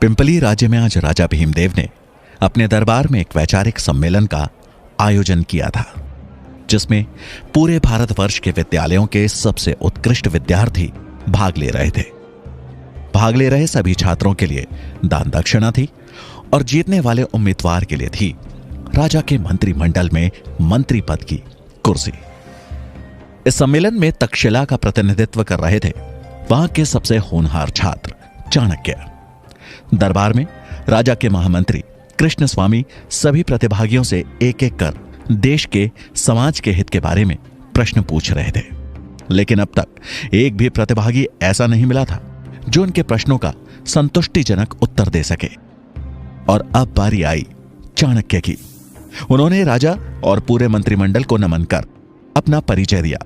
Pimply राज्य में आज राजा भीमदेव ने अपने दरबार में एक वैचारिक सम्मेलन का आयोजन किया था, जिसमें पूरे भारतवर्ष के विद्यालयों के सबसे उत्कृष्ट विद्यार्थी भाग ले रहे थे। भाग ले रहे सभी छात्रों के लिए दान दक्षिणा थी और जीतने वाले उम्मीदवार के लिए थी राजा के मंत्रिमंडल में मंत्री पद की कुर्सी। इस सम्मेलन में तक्षशिला का प्रतिनिधित्व कर रहे थे वहां के सबसे होनहार छात्र चाणक्य। दरबार में राजा के महामंत्री कृष्ण स्वामी सभी प्रतिभागियों से एक एक कर देश के समाज के हित के बारे में प्रश्न पूछ रहे थे, लेकिन अब तक एक भी प्रतिभागी ऐसा नहीं मिला था जो उनके प्रश्नों का संतुष्टिजनक उत्तर दे सके। और अब बारी आई चाणक्य की। उन्होंने राजा और पूरे मंत्रिमंडल को नमन कर अपना परिचय दिया।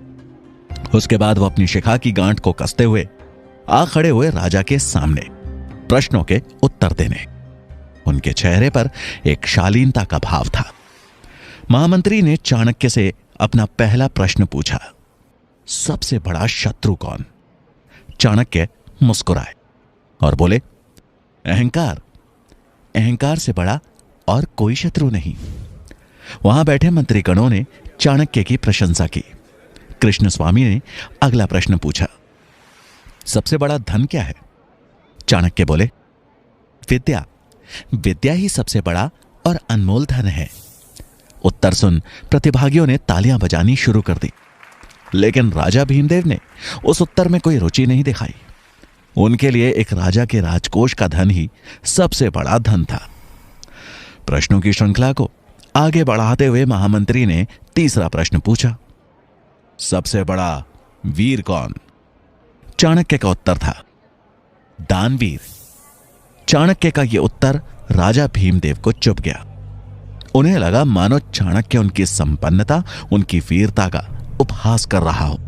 उसके बाद वो अपनी शिखा की गांठ को कसते हुए आ खड़े हुए राजा के सामने प्रश्नों के उत्तर देने। उनके चेहरे पर एक शालीनता का भाव था। महामंत्री ने चाणक्य से अपना पहला प्रश्न पूछा, सबसे बड़ा शत्रु कौन? चाणक्य मुस्कुराए और बोले, अहंकार। अहंकार से बड़ा और कोई शत्रु नहीं। वहां बैठे मंत्रीगणों ने चाणक्य की प्रशंसा की। कृष्ण स्वामी ने अगला प्रश्न पूछा, सबसे बड़ा धन क्या है? चाणक्य बोले, विद्या। विद्या ही सबसे बड़ा और अनमोल धन है। उत्तर सुन प्रतिभागियों ने तालियां बजानी शुरू कर दी, लेकिन राजा भीमदेव ने उस उत्तर में कोई रुचि नहीं दिखाई। उनके लिए एक राजा के राजकोष का धन ही सबसे बड़ा धन था। प्रश्नों की श्रृंखला को आगे बढ़ाते हुए महामंत्री ने तीसरा प्रश्न पूछा, सबसे बड़ा वीर कौन? चाणक्य का उत्तर था, दानवीर। चाणक्य का यह उत्तर राजा भीमदेव को चुभ गया। उन्हें लगा मानो चाणक्य उनकी संपन्नता, उनकी वीरता का उपहास कर रहा हो।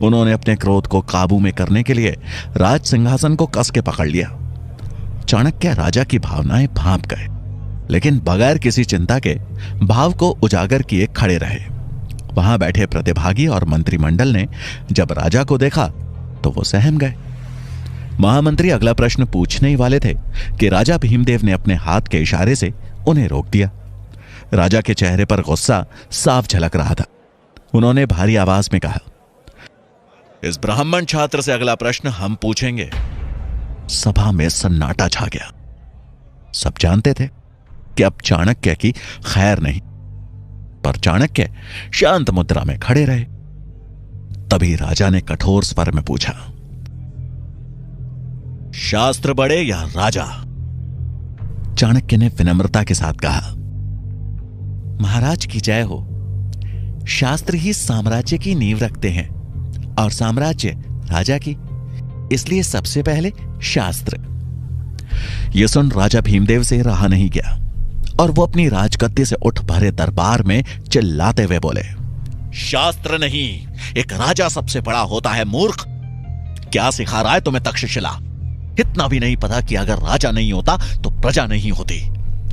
उन्होंने अपने क्रोध को काबू में करने के लिए राज सिंहासन को कस के पकड़ लिया। चाणक्य राजा की भावनाएं भांप गए, लेकिन बगैर किसी चिंता के भाव को उजागर किए खड़े रहे। वहां बैठे प्रतिभागी और मंत्रिमंडल ने जब राजा को देखा तो वो सहम गए। महामंत्री अगला प्रश्न पूछने ही वाले थे कि राजा भीमदेव ने अपने हाथ के इशारे से उन्हें रोक दिया। राजा के चेहरे पर गुस्सा साफ झलक रहा था। उन्होंने भारी आवाज में कहा, इस ब्राह्मण छात्र से अगला प्रश्न हम पूछेंगे। सभा में सन्नाटा छा गया। सब जानते थे कि अब चाणक्य की खैर नहीं, पर चाणक्य शांत मुद्रा में खड़े रहे। तभी राजा ने कठोर स्वर में पूछा, शास्त्र बड़े या राजा? चाणक्य ने विनम्रता के साथ कहा, महाराज की जय हो। शास्त्र ही साम्राज्य की नींव रखते हैं और साम्राज्य राजा की, इसलिए सबसे पहले शास्त्र। यह सुन राजा भीमदेव से रहा नहीं गया और वो अपनी राजगद्दी से उठ भरे दरबार में चिल्लाते हुए बोले, शास्त्र नहीं, एक राजा सबसे बड़ा होता है, मूर्ख। क्या सिखा रहा है तुम्हें तक्षशिला? इतना भी नहीं पता कि अगर राजा नहीं होता तो प्रजा नहीं होती,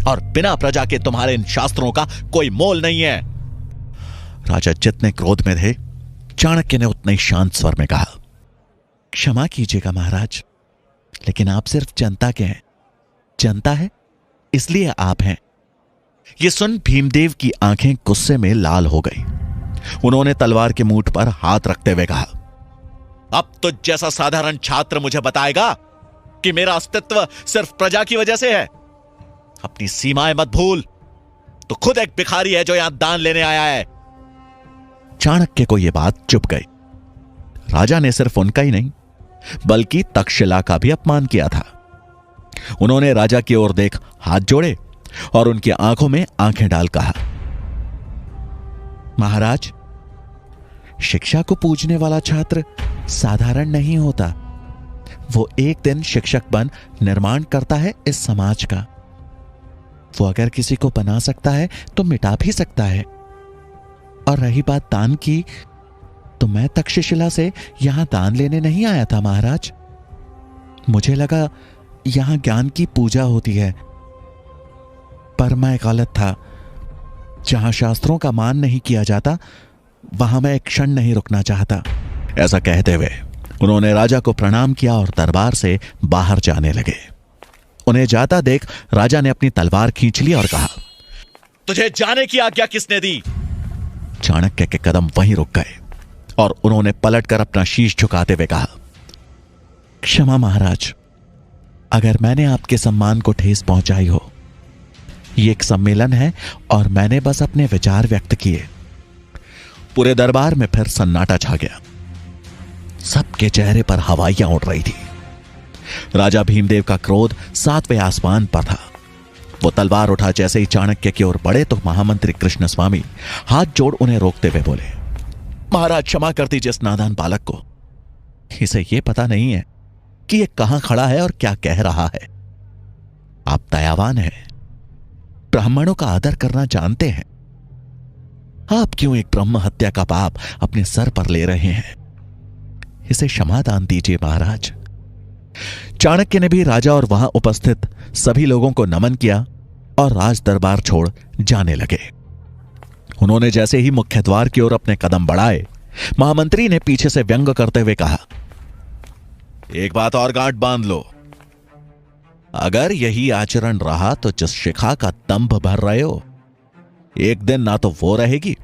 और बिना प्रजा के तुम्हारे इन शास्त्रों का कोई मोल नहीं है। राजा जितने क्रोध में थे, चाणक्य ने उतने ही शांत स्वर में कहा, क्षमा कीजिएगा महाराज, लेकिन आप सिर्फ जनता के हैं। जनता है इसलिए आप हैं। यह सुन भीमदेव की आंखें गुस्से में लाल हो गई। उन्होंने तलवार के मूठ पर हाथ रखते हुए कहा, अब तो जैसा साधारण छात्र मुझे बताएगा कि मेरा अस्तित्व सिर्फ प्रजा की वजह से है। अपनी सीमाएं मत भूल, तो खुद एक भिखारी है जो यहां दान लेने आया है। चाणक्य को यह बात चुभ गई। राजा ने सिर्फ उनका ही नहीं बल्कि तक्षशिला का भी अपमान किया था। उन्होंने राजा की ओर देख हाथ जोड़े और उनकी आंखों में आंखें डाल कहा, महाराज, शिक्षा को पूजने वाला छात्र साधारण नहीं होता। वो एक दिन शिक्षक बन निर्माण करता है इस समाज का। वो अगर किसी को बना सकता है तो मिटा भी सकता है। और रही बात दान की, तो मैं तक्षशिला से यहां दान लेने नहीं आया था महाराज। मुझे लगा यहां ज्ञान की पूजा होती है, पर मैं गलत था। जहां शास्त्रों का मान नहीं किया जाता, वहां मैं एक क्षण नहीं रुकना चाहता। ऐसा कहते हुए उन्होंने राजा को प्रणाम किया और दरबार से बाहर जाने लगे। उन्हें जाता देख राजा ने अपनी तलवार खींच ली और कहा, तुझे जाने की आज्ञा किसने दी? चाणक्य के कदम वहीं रुक गए और उन्होंने पलटकर अपना शीश झुकाते हुए कहा, क्षमा महाराज, अगर मैंने आपके सम्मान को ठेस पहुंचाई हो। ये एक सम्मेलन है और मैंने बस अपने विचार व्यक्त किए। पूरे दरबार में फिर सन्नाटा छा गया। सबके चेहरे पर हवाइयां उड़ रही थी। राजा भीमदेव का क्रोध 7वें आसमान पर था। वो तलवार उठा जैसे ही चाणक्य की ओर बढ़े तो महामंत्री कृष्ण स्वामी हाथ जोड़ उन्हें रोकते हुए बोले, महाराज क्षमा कर दीजिए इस नादान बालक को। इसे यह पता नहीं है कि यह कहां खड़ा है और क्या कह रहा है। आप दयावान हैं, ब्राह्मणों का आदर करना जानते हैं। आप क्यों एक ब्रह्म हत्या का पाप अपने सर पर ले रहे हैं? इसे क्षमा दान दीजिए महाराज। चाणक्य ने भी राजा और वहां उपस्थित सभी लोगों को नमन किया और राज दरबार छोड़ जाने लगे। उन्होंने जैसे ही मुख्य द्वार की ओर अपने कदम बढ़ाए, महामंत्री ने पीछे से व्यंग करते हुए कहा, एक बात और गांठ बांध लो। अगर यही आचरण रहा तो जिस शिखा का दंभ भर रहे हो, एक दिन ना तो वो रहेगी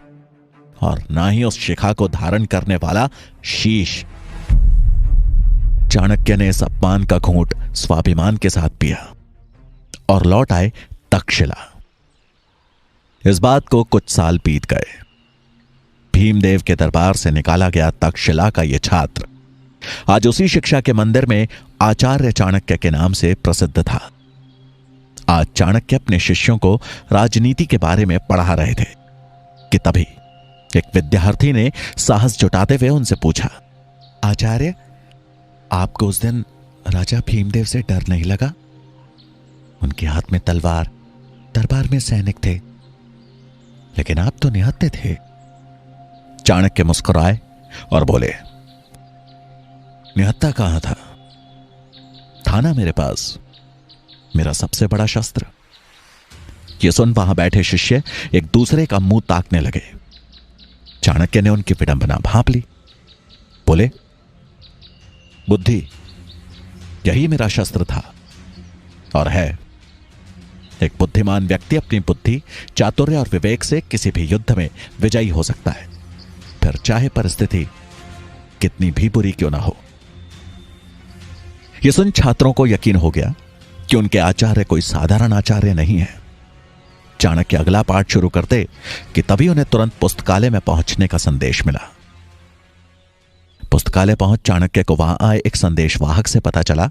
और ना ही उस शिखा को धारण करने वाला शीश। चाणक्य ने इस अपमान का घूंट स्वाभिमान के साथ पिया और लौट आए तक्षशिला। इस बात को कुछ साल बीत गए। भीमदेव के दरबार से निकाला गया तक्षशिला का यह छात्र आज उसी शिक्षा के मंदिर में आचार्य चाणक्य के नाम से प्रसिद्ध था। आज चाणक्य अपने शिष्यों को राजनीति के बारे में पढ़ा रहे थे कि तभी एक विद्यार्थी ने साहस जुटाते हुए उनसे पूछा, आचार्य, आपको उस दिन राजा भीमदेव से डर नहीं लगा? उनके हाथ में तलवार, दरबार में सैनिक थे, लेकिन आप तो निहत्थे थे। चाणक्य मुस्कुराए और बोले, निहत्था कहां था ना मेरे पास मेरा सबसे बड़ा शस्त्र। यह सुन वहां बैठे शिष्य एक दूसरे का मुंह ताकने लगे। चाणक्य ने उनकी विडंबना भांप ली। बोले, बुद्धि, यही मेरा शस्त्र था और है। एक बुद्धिमान व्यक्ति अपनी बुद्धि, चातुर्य और विवेक से किसी भी युद्ध में विजयी हो सकता है, फिर चाहे परिस्थिति कितनी भी बुरी क्यों ना हो। यह सुन छात्रों को यकीन हो गया कि उनके आचार्य कोई साधारण आचार्य नहीं है। चाणक्य अगला पाठ शुरू करते कि तभी उन्हें तुरंत पुस्तकालय में पहुंचने का संदेश मिला। पुस्तकालय पहुंच चाणक्य को वहां आए एक संदेशवाहक से पता चला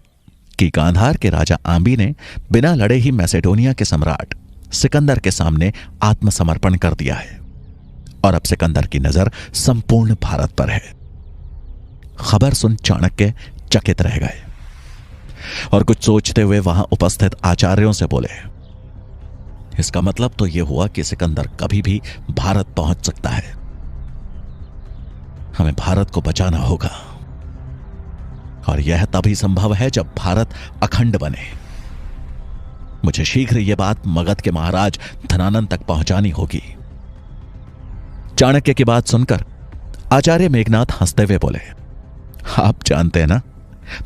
कि गांधार के राजा आंबी ने बिना लड़े ही मैसेडोनिया के सम्राट सिकंदर के सामने आत्मसमर्पण कर दिया है और अब सिकंदर की नजर संपूर्ण भारत पर है। खबर सुन चाणक्य चकित रह गए और कुछ सोचते हुए वहां उपस्थित आचार्यों से बोले, इसका मतलब तो यह हुआ कि सिकंदर कभी भी भारत पहुंच सकता है। हमें भारत को बचाना होगा और यह तभी संभव है जब भारत अखंड बने। मुझे शीघ्र यह बात मगध के महाराज धनानंद तक पहुंचानी होगी। चाणक्य की बात सुनकर आचार्य मेघनाथ हंसते हुए बोले, आप जानते हैं ना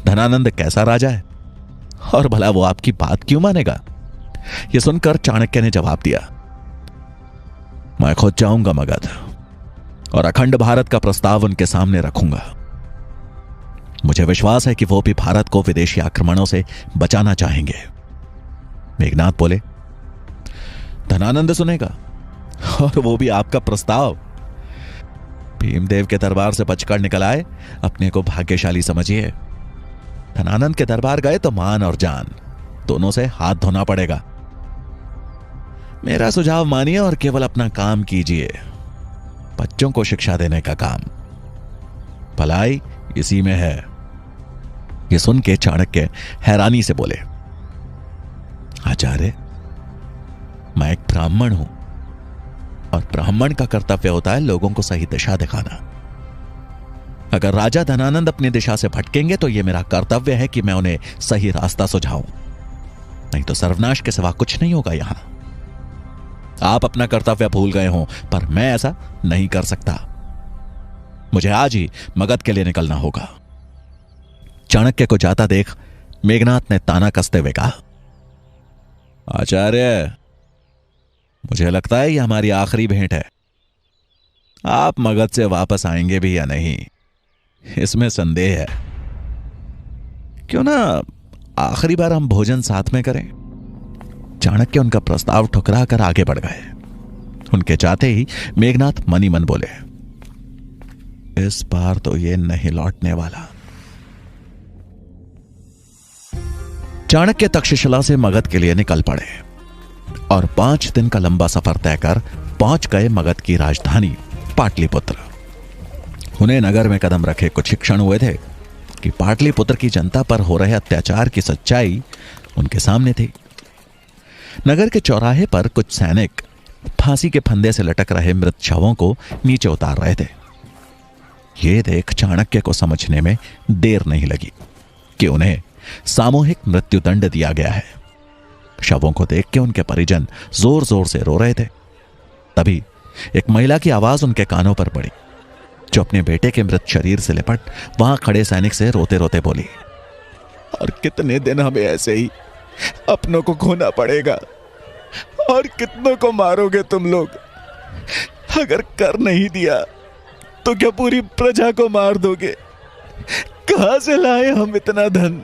धनानंद कैसा राजा है और भला वो आपकी बात क्यों मानेगा? यह सुनकर चाणक्य ने जवाब दिया, मैं खुद जाऊंगा मगध और अखंड भारत का प्रस्ताव उनके सामने रखूंगा। मुझे विश्वास है कि वो भी भारत को विदेशी आक्रमणों से बचाना चाहेंगे। मेघनाथ बोले, धनानंद सुनेगा और वो भी आपका प्रस्ताव? भीमदेव के दरबार से बचकर निकल आए, अपने को भाग्यशाली समझिए। धनानंद के दरबार गए तो मान और जान दोनों से हाथ धोना पड़ेगा। मेरा सुझाव मानिए और केवल अपना काम कीजिए, बच्चों को शिक्षा देने का काम। भलाई इसी में है। यह सुन के चाणक्य हैरानी से बोले, आचार्य, मैं एक ब्राह्मण हूं और ब्राह्मण का कर्तव्य होता है लोगों को सही दिशा दिखाना। अगर राजा धनानंद अपनी दिशा से भटकेंगे तो यह मेरा कर्तव्य है कि मैं उन्हें सही रास्ता सुझाऊं, नहीं तो सर्वनाश के सिवा कुछ नहीं होगा यहां। आप अपना कर्तव्य भूल गए हों, पर मैं ऐसा नहीं कर सकता। मुझे आज ही मगध के लिए निकलना होगा। चाणक्य को जाता देख मेघनाथ ने ताना कसते हुए कहा, आचार्य, मुझे लगता है ये हमारी आखिरी भेंट है। आप मगध से वापस आएंगे भी या नहीं, इसमें संदेह है। क्यों ना आखिरी बार हम भोजन साथ में करें? चाणक्य उनका प्रस्ताव ठुकरा कर आगे बढ़ गए। उनके चाहते ही मेघनाथ मन ही मन बोले, इस बार तो ये नहीं लौटने वाला। चाणक्य तक्षशिला से मगध के लिए निकल पड़े और 5 दिन का लंबा सफर तय कर पहुंच गए मगध की राजधानी पाटलिपुत्र। उन्हें नगर में कदम रखे कुछ ही क्षण हुए थे कि पाटलिपुत्र की जनता पर हो रहे अत्याचार की सच्चाई उनके सामने थी। नगर के चौराहे पर कुछ सैनिक फांसी के फंदे से लटक रहे मृत शवों को नीचे उतार रहे थे। यह देख चाणक्य को समझने में देर नहीं लगी कि उन्हें सामूहिक मृत्युदंड दिया गया है। शवों को देख के उनके परिजन जोर जोर से रो रहे थे। तभी एक महिला की आवाज उनके कानों पर पड़ी, जो अपने बेटे के मृत शरीर से लिपट वहां खड़े सैनिक से रोते रोते बोली, और कितने दिन हमें ऐसे ही अपनों को खोना पड़ेगा? और कितनों को मारोगे तुम लोग? अगर कर नहीं दिया तो क्या पूरी प्रजा को मार दोगे? कहां से लाए हम इतना धन?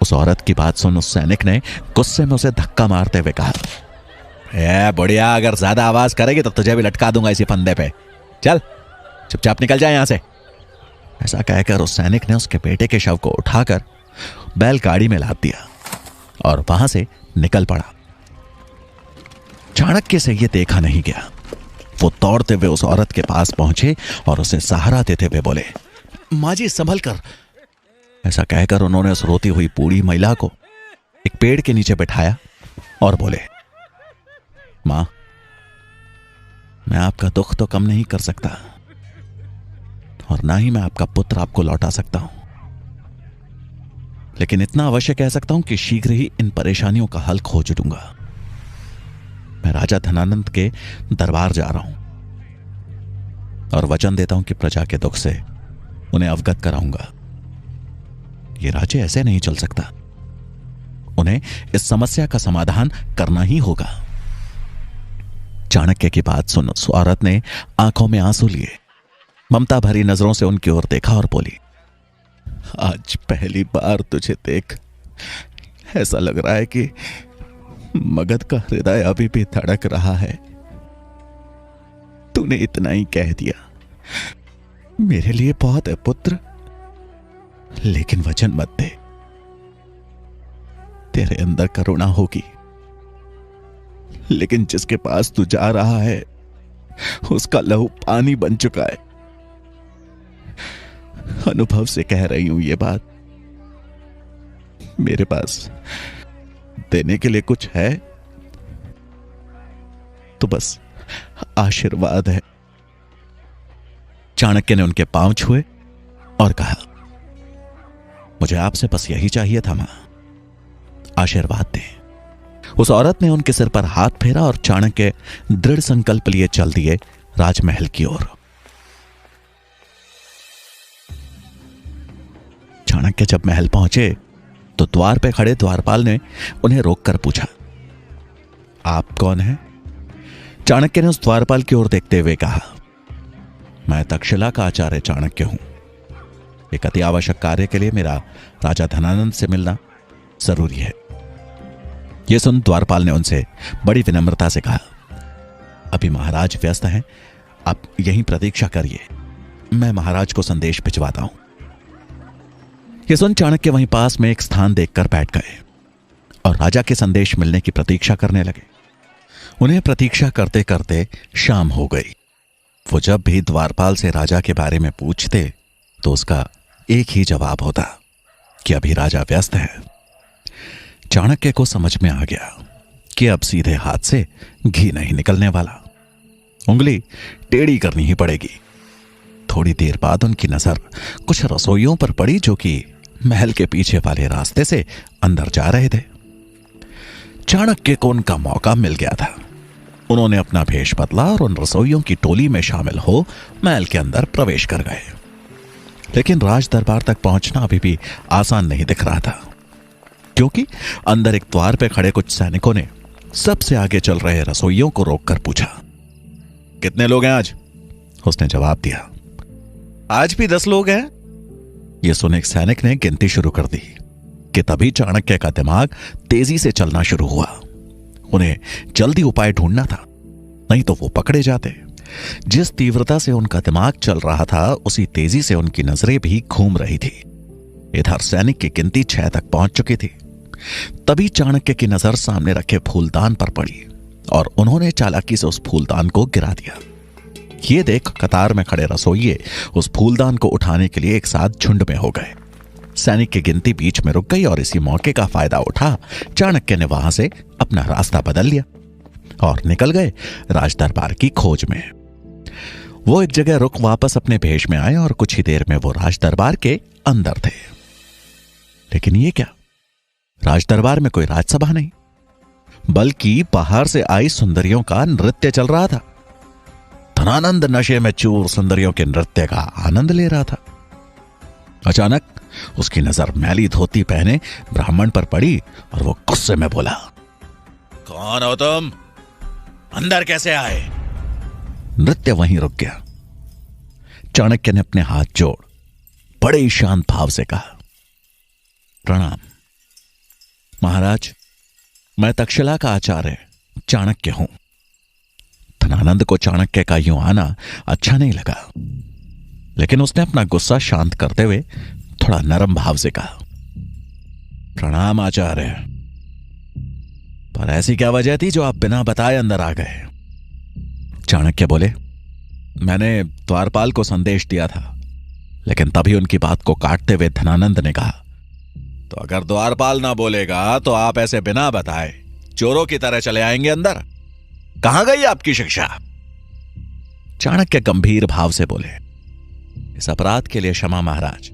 उस औरत की बात सुन उस सैनिक ने गुस्से में उसे धक्का मारते हुए कहा, ए बढ़िया, अगर ज्यादा आवाज करेगी तो तुझे भी लटका दूंगा इसी फंदे पे। चल चुपचाप निकल जाए यहां से। ऐसा कहकर उस सैनिक ने उसके बेटे के शव को उठाकर बैलगाड़ी में लाद दिया और वहां से निकल पड़ा। चाणक्य से यह देखा नहीं गया। वो दौड़ते हुए उस औरत के पास पहुंचे और उसे सहारा देते हुए बोले, मां जी संभल कर। ऐसा कहकर उन्होंने उस रोती हुई बूढ़ी महिला को एक पेड़ के नीचे बैठाया और बोले, मां, मैं आपका दुख तो कम नहीं कर सकता और ना ही मैं आपका पुत्र आपको लौटा सकता हूं, लेकिन इतना अवश्य कह सकता हूं कि शीघ्र ही इन परेशानियों का हल खोज दूंगा। मैं राजा धनानंद के दरबार जा रहा हूं और वचन देता हूं कि प्रजा के दुख से उन्हें अवगत कराऊंगा। यह राज्य ऐसे नहीं चल सकता। उन्हें इस समस्या का समाधान करना ही होगा। चाणक्य की बात सुन उस औरत ने आंखों में आंसू लिए ममता भरी नजरों से उनकी ओर देखा और बोली, आज पहली बार तुझे देख ऐसा लग रहा है कि मगध का हृदय अभी भी धड़क रहा है। तूने इतना ही कह दिया, मेरे लिए बहुत है पुत्र, लेकिन वचन मत दे, तेरे अंदर करुणा होगी, लेकिन जिसके पास तू जा रहा है उसका लहू पानी बन चुका है। अनुभव से कह रही हूं ये बात। मेरे पास देने के लिए कुछ है तो बस आशीर्वाद है। चाणक्य ने उनके पांव छुए और कहा, मुझे आपसे बस यही चाहिए था मां, आशीर्वाद दे। उस औरत ने उनके सिर पर हाथ फेरा और चाणक्य दृढ़ संकल्प लिए चल दिए राजमहल की ओर। चाणक्य जब महल पहुंचे तो द्वार पे खड़े द्वारपाल ने उन्हें रोककर पूछा, आप कौन हैं? चाणक्य ने उस द्वारपाल की ओर देखते हुए कहा, मैं तक्षशिला का आचार्य चाणक्य हूं। एक अति आवश्यक कार्य के लिए मेरा राजा धनानंद से मिलना जरूरी है। यह सुन द्वारपाल ने उनसे बड़ी विनम्रता से कहा, अभी महाराज व्यस्त हैं, आप यहीं प्रतीक्षा करिए, मैं महाराज को संदेश भिजवाता हूं। यह सुन चाणक्य वहीं पास में एक स्थान देखकर बैठ गए और राजा के संदेश मिलने की प्रतीक्षा करने लगे। उन्हें प्रतीक्षा करते करते शाम हो गई। वो जब भी द्वारपाल से राजा के बारे में पूछते तो उसका एक ही जवाब होता कि अभी राजा व्यस्त है। चाणक्य को समझ में आ गया कि अब सीधे हाथ से घी नहीं निकलने वाला, उंगली टेढ़ी करनी ही पड़ेगी। थोड़ी देर बाद उनकी नजर कुछ रसोइयों पर पड़ी जो कि महल के पीछे वाले रास्ते से अंदर जा रहे थे। चाणक्य को उनका मौका मिल गया था। उन्होंने अपना भेष बदला और उन रसोइयों की टोली में शामिल हो महल के अंदर प्रवेश कर गए। लेकिन राज दरबार तक पहुंचना अभी भी आसान नहीं दिख रहा था। क्योंकि अंदर एक द्वार पे खड़े कुछ सैनिकों ने सबसे आगे चल रहे रसोइयों को रोककर पूछा, कितने लोग हैं आज? उसने जवाब दिया, आज भी 10 लोग हैं। यह सुन एक सैनिक ने गिनती शुरू कर दी कि तभी चाणक्य का दिमाग तेजी से चलना शुरू हुआ। उन्हें जल्दी उपाय ढूंढना था, नहीं तो वो पकड़े जाते। जिस तीव्रता से उनका दिमाग चल रहा था, उसी तेजी से उनकी नजरें भी घूम रही थी। इधर सैनिक की गिनती 6 तक पहुंच चुकी थी। तभी चाणक्य की नजर सामने रखे फूलदान पर पड़ी और उन्होंने चालाकी से उस फूलदान को गिरा दिया। ये देख कतार में खड़े रसोइये उस फूलदान को उठाने के लिए एक साथ झुंड में हो गए। सैनिक की गिनती बीच में रुक गई और इसी मौके का फायदा उठा चाणक्य ने वहां से अपना रास्ता बदल लिया और निकल गए राजदरबार की खोज में। वो एक जगह रुक वापस अपने भेष में आए और कुछ ही देर में वो राजदरबार के अंदर थे। लेकिन ये क्या, राजदरबार में कोई राजसभा नहीं, बल्कि बाहर से आई सुंदरियों का नृत्य चल रहा था। धनानंद नशे में चूर सुंदरियों के नृत्य का आनंद ले रहा था। अचानक उसकी नजर मैली धोती पहने ब्राह्मण पर पड़ी और वो गुस्से में बोला, कौन हो तुम? अंदर कैसे आए? नृत्य वहीं रुक गया। चाणक्य ने अपने हाथ जोड़ बड़े ही शांत भाव से कहा, प्रणाम महाराज, मैं तक्षशिला का आचार्य चाणक्य हूं। धनानंद को चाणक्य का यूं आना अच्छा नहीं लगा, लेकिन उसने अपना गुस्सा शांत करते हुए थोड़ा नरम भाव से कहा, प्रणाम आचार्य, पर ऐसी क्या वजह थी जो आप बिना बताए अंदर आ गए? चाणक्य बोले, मैंने द्वारपाल को संदेश दिया था। लेकिन तभी उनकी बात को काटते हुए धनानंद ने कहा, तो अगर द्वारपाल ना बोलेगा तो आप ऐसे बिना बताए चोरों की तरह चले आएंगे अंदर? कहां गई आपकी शिक्षा? चाणक्य गंभीर भाव से बोले, इस अपराध के लिए क्षमा महाराज,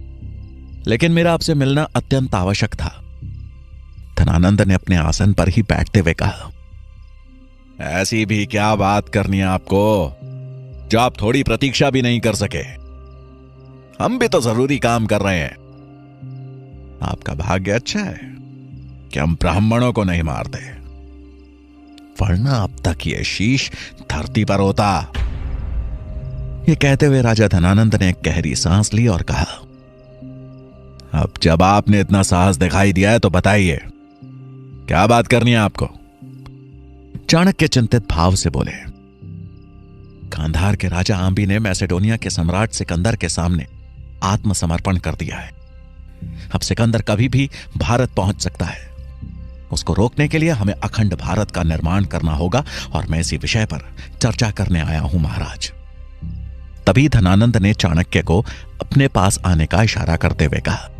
लेकिन मेरा आपसे मिलना अत्यंत आवश्यक था। धनानंद ने अपने आसन पर ही बैठते हुए कहा, ऐसी भी क्या बात करनी है आपको जो आप थोड़ी प्रतीक्षा भी नहीं कर सके? हम भी तो जरूरी काम कर रहे हैं। आपका भाग्य अच्छा है कि हम ब्राह्मणों को नहीं मारते, वरना अब तक ये शीश धरती पर होता। ये कहते हुए राजा धनानंद ने एक गहरी सांस ली और कहा, अब जब आपने इतना साहस दिखाई दिया है तो बताइए, क्या बात करनी है आपको? चाणक्य चिंतित भाव से बोले, गांधार के राजा आंबी ने मैसेडोनिया के सम्राट सिकंदर के सामने आत्मसमर्पण कर दिया है। अब सिकंदर कभी भी भारत पहुंच सकता है। उसको रोकने के लिए हमें अखंड भारत का निर्माण करना होगा और मैं इसी विषय पर चर्चा करने आया हूं महाराज। तभी धनानंद ने चाणक्य को अपने पास आने का इशारा करते हुए कहा,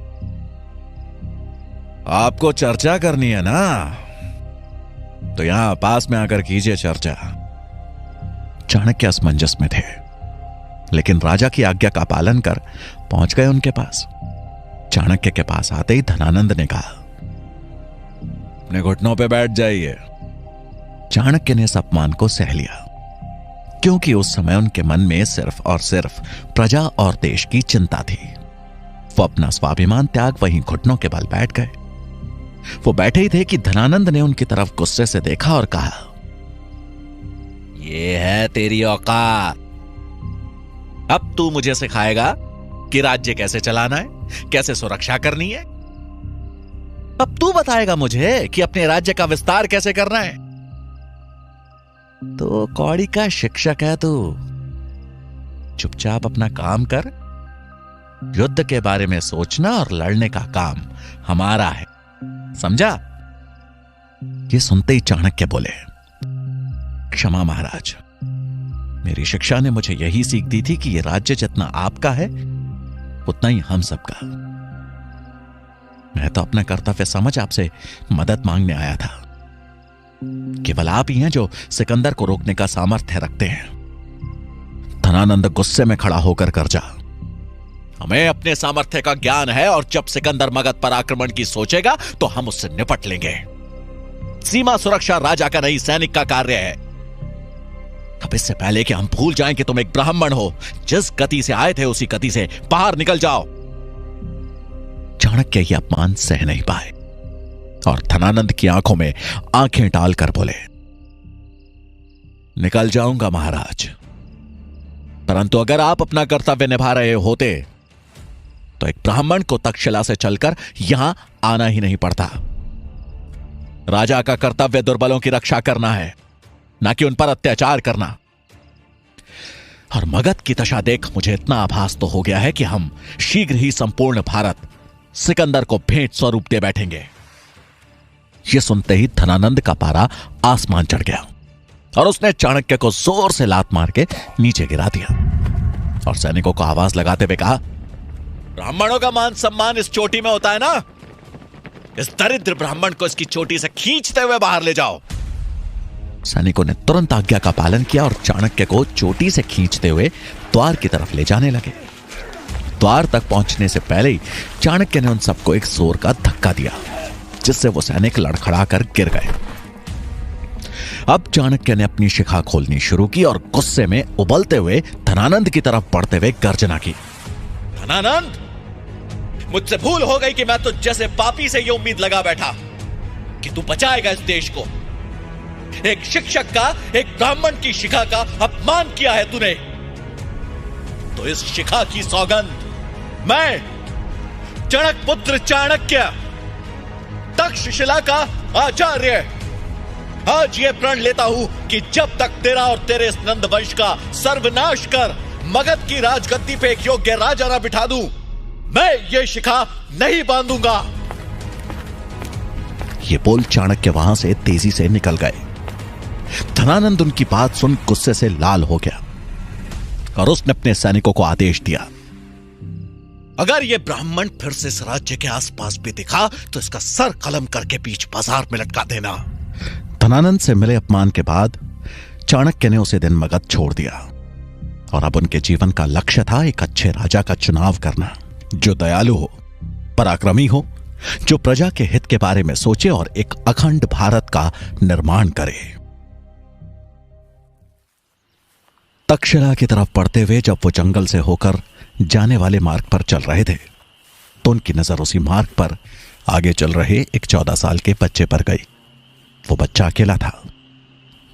आपको चर्चा करनी है ना, तो यहां पास में आकर कीजिए चर्चा। चाणक्य असमंजस में थे, लेकिन राजा की आज्ञा का पालन कर पहुंच गए उनके पास। चाणक्य के पास आते ही धनानंद ने कहा, अपने घुटनों पे बैठ जाइए। चाणक्य ने इस अपमान को सह लिया, क्योंकि उस समय उनके मन में सिर्फ और सिर्फ प्रजा और देश की चिंता थी। वो अपना स्वाभिमान त्याग वहीं घुटनों के बल बैठ गए। वो बैठे ही थे कि धनानंद ने उनकी तरफ गुस्से से देखा और कहा, ये है तेरी औकात। अब तू मुझे सिखाएगा कि राज्य कैसे चलाना है, कैसे सुरक्षा करनी है? अब तू बताएगा मुझे कि अपने राज्य का विस्तार कैसे करना है? तो कौड़ी का शिक्षक है तू। चुपचाप अपना काम कर। युद्ध के बारे में सोचना और लड़ने का काम हमारा है, समझा? ये सुनते ही चाणक्य बोले, क्षमा महाराज, मेरी शिक्षा ने मुझे यही सीख दी थी कि यह राज्य जितना आपका है उतना ही हम सबका। मैं तो अपना कर्तव्य समझ आपसे मदद मांगने आया था। केवल आप ही हैं जो सिकंदर को रोकने का सामर्थ्य रखते हैं। धनानंद गुस्से में खड़ा होकर गरजा, हमें अपने सामर्थ्य का ज्ञान है और जब सिकंदर मगध पर आक्रमण की सोचेगा तो हम उससे निपट लेंगे। सीमा सुरक्षा राजा का नहीं, सैनिक का कार्य है। अब इससे पहले कि हम भूल जाएं कि तुम एक ब्राह्मण हो, जिस गति से आए थे उसी गति से बाहर निकल जाओ। चाणक्य यह अपमान सह नहीं पाए। और धनानंद की आंखों में आंखें डालकर बोले, निकल जाऊंगा महाराज, परंतु अगर आप अपना कर्तव्य निभा रहे होते तो एक ब्राह्मण को तक्षशिला से चलकर यहां आना ही नहीं पड़ता। राजा का कर्तव्य दुर्बलों की रक्षा करना है, ना कि उन पर अत्याचार करना। और मगध की दशा देख मुझे इतना आभास तो हो गया है कि हम शीघ्र ही संपूर्ण भारत सिकंदर को भेंट स्वरूप दे बैठेंगे। यह सुनते ही धनानंद का पारा आसमान चढ़ गया और उसने चाणक्य को जोर से लात मार के नीचे गिरा दिया और सैनिकों को आवाज लगाते हुए कहा, ब्राह्मणों का मान सम्मान इस चोटी में होता है ना, इस दरिद्र ब्राह्मण को इसकी चोटी से खींचते हुए बाहर ले जाओ। सैनिकों ने तुरंत आज्ञा का पालन किया और चाणक्य को चोटी से खींचते हुए द्वार की तरफ ले जाने लगे। द्वार तक पहुंचने से पहले ही चाणक्य ने उन सबको एक जोर का धक्का दिया, जिससे वो सैनिक लड़खड़ाकर गिर गए। अब चाणक्य ने अपनी शिखा खोलनी शुरू की और गुस्से में उबलते हुए धनानंद की तरफ बढ़ते हुए गर्जना की, धनानंद, मुझसे भूल हो गई कि मैं तुझ जैसे पापी से ये उम्मीद लगा बैठा कि तू बचाएगा इस देश को। एक शिक्षक का, एक ब्राह्मण की शिखा का अपमान किया है तूने, तो इस शिखा की सौगंध मैं चणक पुत्र चाणक्य, तक्षशिला का आचार्य, आज यह प्रण लेता हूं कि जब तक तेरा और तेरे इस नंद वंश का सर्वनाश कर मगध की राजगद्दी पे एक योग्य राजा ना बिठा दूं, मैं ये शिखा नहीं बांधूंगा। ये बोल चाणक्य वहां से तेजी से निकल गए। धनानंद उनकी बात सुन गुस्से से लाल हो गया और उसने अपने सैनिकों को आदेश दिया, अगर यह ब्राह्मण फिर से इस राज्य के आसपास भी दिखा तो इसका सर कलम करके बीच बाजार में लटका देना। धनानंद से मिले अपमान के बाद चाणक्य ने उसे दिन मगध छोड़ दिया और अब उनके जीवन का लक्ष्य था एक अच्छे राजा का चुनाव करना, जो दयालु हो, पराक्रमी हो, जो प्रजा के हित के बारे में सोचे और एक अखंड भारत का निर्माण करे। तक्षशिला की तरफ बढ़ते हुए जब वो जंगल से होकर जाने वाले मार्ग पर चल रहे थे तो उनकी नजर उसी मार्ग पर आगे चल रहे एक 14 साल के बच्चे पर गई। वो बच्चा अकेला था।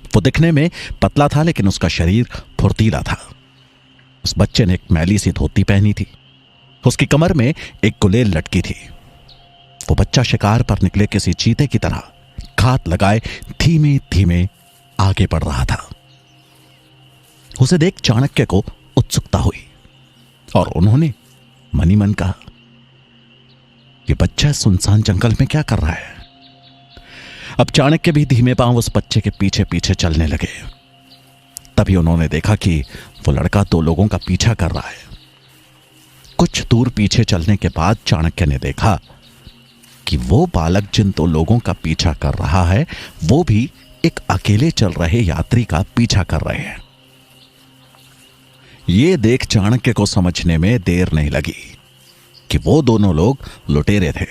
वो दिखने में पतला था लेकिन उसका शरीर फुर्तीला था। उस बच्चे ने एक मैली सी धोती पहनी थी। उसकी कमर में एक गुलेल लटकी थी। वो बच्चा शिकार पर निकले किसी चीते की तरह घात लगाए धीमे धीमे आगे बढ़ रहा था। उसे देख चाणक्य को उत्सुकता हुई और उन्होंने मनी मन कहा, ये बच्चा सुनसान जंगल में क्या कर रहा है। अब चाणक्य भी धीमे पांव उस बच्चे के पीछे पीछे चलने लगे। तभी उन्होंने देखा कि वो लड़का 2 लोगों का पीछा कर रहा है। कुछ दूर पीछे चलने के बाद चाणक्य ने देखा कि वो बालक जिन 2 लोगों का पीछा कर रहा है वो भी एक अकेले चल रहे यात्री का पीछा कर रहे हैं। ये देख चाणक्य को समझने में देर नहीं लगी कि वो दोनों लोग लुटेरे थे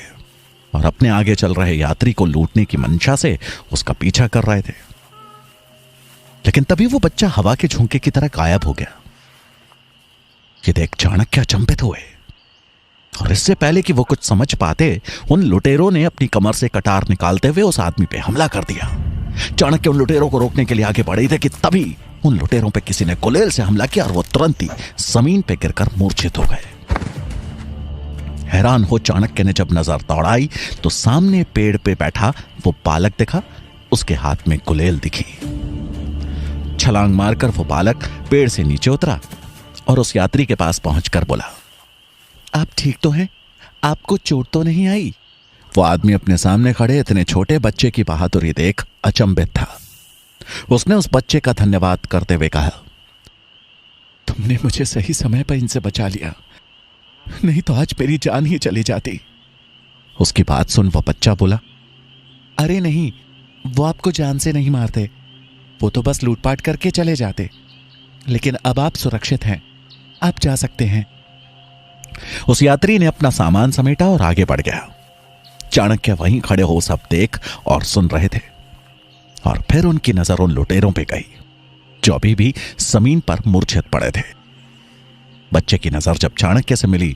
और अपने आगे चल रहे यात्री को लूटने की मंशा से उसका पीछा कर रहे थे। लेकिन तभी वो बच्चा हवा के झोंके की तरह गायब हो गया। ये देख चाणक्य अचंभित हुए और इससे पहले कि वो कुछ समझ पाते उन लुटेरों ने अपनी कमर से कटार निकालते हुए उस आदमी पे हमला कर दिया। चाणक्य उन लुटेरों को रोकने के लिए आगे बढ़े थे कि तभी उन लुटेरों पे किसी ने गुलेल से हमला किया और वो तुरंत ही जमीन पे गिरकर मूर्छित हो गए। हैरान हो चाणक्य ने जब नजर दौड़ाई तो सामने पेड़ पे बैठा वो बालक दिखा। उसके हाथ में गुलेल दिखी। छलांग मारकर वो बालक पेड़ से नीचे उतरा और उस यात्री के पास पहुंचकर बोला, आप ठीक तो हैं? आपको चोट तो नहीं आई? वो आदमी अपने सामने खड़े इतने छोटे बच्चे की बहादुरी देख अचंभित था। उसने उस बच्चे का धन्यवाद करते हुए कहा, तुमने मुझे सही समय पर इनसे बचा लिया, नहीं तो आज मेरी जान ही चली जाती। उसकी बात सुन वो बच्चा बोला, अरे नहीं, वो आपको जान से नहीं मारते, वो तो बस लूटपाट करके चले जाते। लेकिन अब आप सुरक्षित हैं, आप जा सकते हैं। उस यात्री ने अपना सामान समेटा और आगे बढ़ गया। चाणक्य वहीं खड़े हो सब देख और सुन रहे थे और फिर उनकी नजर उन लुटेरों पे गई जो अभी भी जमीन पर मूर्छित पड़े थे। बच्चे की नजर जब चाणक्य से मिली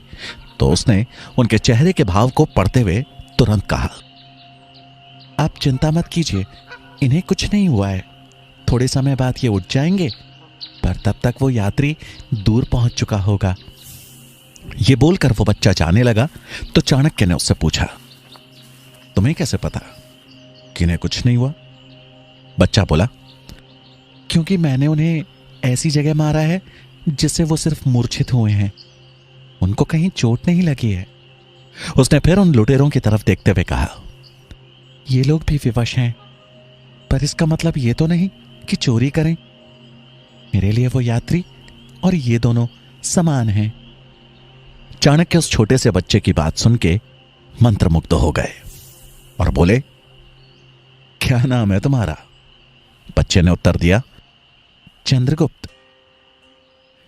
तो उसने उनके चेहरे के भाव को पढ़ते हुए तुरंत कहा, आप चिंता मत कीजिए, इन्हें कुछ नहीं हुआ है। थोड़े समय बाद ये उठ जाएंगे, पर तब तक वो यात्री दूर पहुंच चुका होगा। ये बोलकर वो बच्चा जाने लगा तो चाणक्य ने उससे पूछा, तुम्हें कैसे पता कि इन्हें कुछ नहीं हुआ? बच्चा बोला, क्योंकि मैंने उन्हें ऐसी जगह मारा है जिससे वो सिर्फ मूर्छित हुए हैं, उनको कहीं चोट नहीं लगी है। उसने फिर उन लुटेरों की तरफ देखते हुए कहा, ये लोग भी विवश हैं, पर इसका मतलब ये तो नहीं कि चोरी करें। मेरे लिए वो यात्री और ये दोनों समान हैं। चाणक्य उस छोटे से बच्चे की बात सुन के मंत्रमुग्ध हो गए और बोले, क्या नाम है तुम्हारा? बच्चे ने उत्तर दिया, चंद्रगुप्त।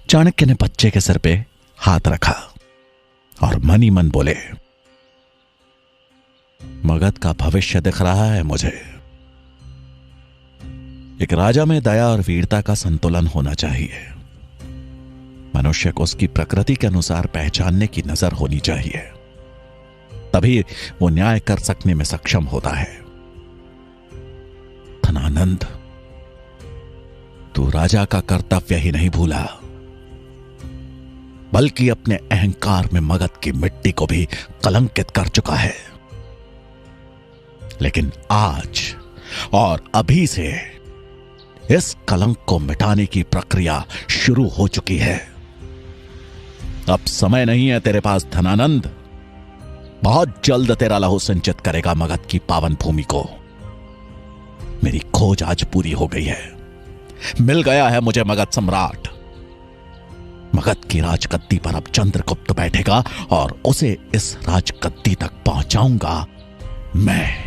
चाणक्य ने बच्चे के सिर पे हाथ रखा और मन ही मन बोले, मगध का भविष्य दिख रहा है मुझे। एक राजा में दया और वीरता का संतुलन होना चाहिए। मनुष्य को उसकी प्रकृति के अनुसार पहचानने की नजर होनी चाहिए, तभी वो न्याय कर सकने में सक्षम होता है। धनानंद, तू राजा का कर्तव्य ही नहीं भूला, बल्कि अपने अहंकार में मगध की मिट्टी को भी कलंकित कर चुका है। लेकिन आज और अभी से इस कलंक को मिटाने की प्रक्रिया शुरू हो चुकी है। अब समय नहीं है तेरे पास धनानंद। बहुत जल्द तेरा लहू सिंचित करेगा मगध की पावन भूमि को। मेरी खोज आज पूरी हो गई है। मिल गया है मुझे मगध सम्राट। मगध की राजगद्दी पर अब चंद्रगुप्त बैठेगा और उसे इस राजगद्दी तक पहुंचाऊंगा मैं।